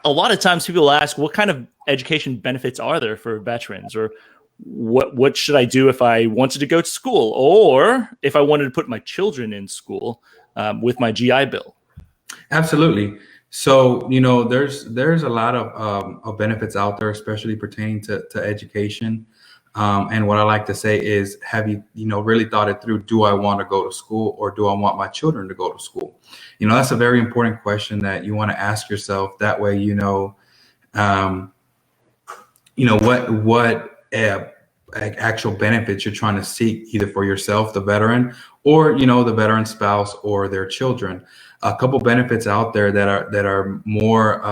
a lot of times people ask, what kind of education benefits are there for veterans, or what should I do if I wanted to go to school, or if I wanted to put my children in school with my GI Bill? Absolutely. So, there's a lot of benefits out there, especially pertaining to education. And what I like to say is, have you, really thought it through? Do I want to go to school, or do I want my children to go to school? That's a very important question that you want to ask yourself. That way, um, what actual benefits you're trying to seek, either for yourself, the veteran, or the veteran spouse or their children. A couple benefits out there that are more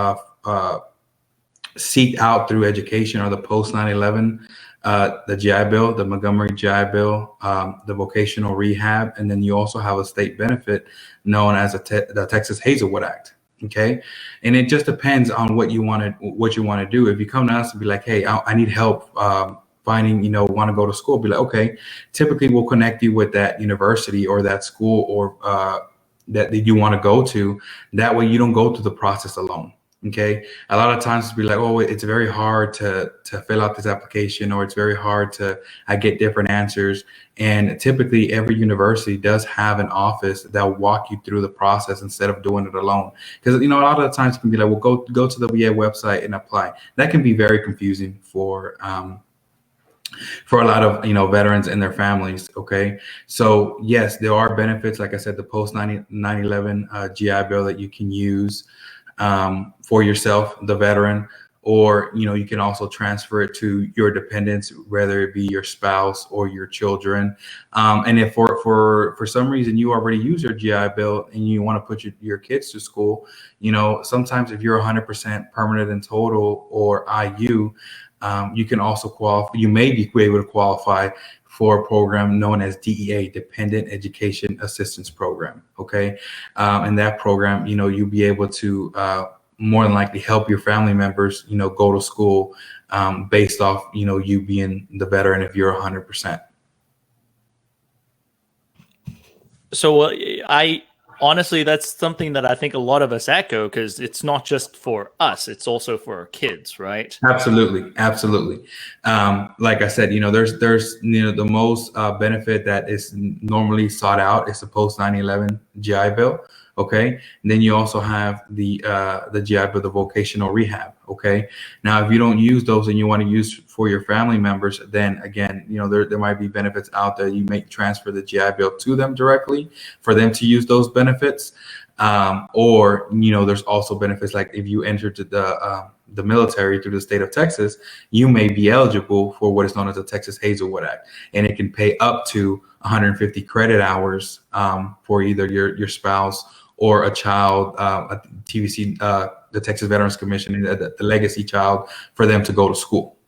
seeked out through education are the post 9/11, the GI Bill, the Montgomery GI Bill, the vocational rehab, and then you also have a state benefit known as the Texas Hazelwood Act. Okay, and it just depends on what you want to do. If you come to us and be like, hey, I need help finding, want to go to school, be like, okay, typically we'll connect you with that university or that school or that you want to go to. That way you don't go through the process alone. Okay. A lot of times be like, oh, it's very hard to fill out this application, or it's very hard I get different answers. And typically every university does have an office that'll walk you through the process instead of doing it alone. Because, a lot of the times it can be like, well, go to the VA website and apply. That can be very confusing for a lot of veterans and their families. Okay, so yes, there are benefits, like I said, the post 9/11 GI Bill that you can use for yourself, the veteran, or you can also transfer it to your dependents, whether it be your spouse or your children. And if for some reason you already use your GI Bill and you want to put your kids to school, sometimes if you're 100% permanent and total or IU, you can also qualify. You may be able to qualify for a program known as DEA, Dependent Education Assistance Program. Okay, and that program, you'll be able to more than likely help your family members, go to school based off, you being the veteran if you're 100%. So honestly, that's something that I think a lot of us echo, because it's not just for us, it's also for our kids, right? Absolutely. Like I said, there's the most benefit that is normally sought out is the post 9/11 GI Bill. Okay, and then you also have the GI Bill, the vocational rehab. Okay, now if you don't use those and you want to use for your family members, then again, there might be benefits out there. You may transfer the GI Bill to them directly for them to use those benefits, or there's also benefits like if you enter to the military through the state of Texas, you may be eligible for what is known as the Texas Hazelwood Act, and it can pay up to 150 credit hours for either your spouse or a child, a TVC, the Texas Veterans Commission, the legacy child, for them to go to school.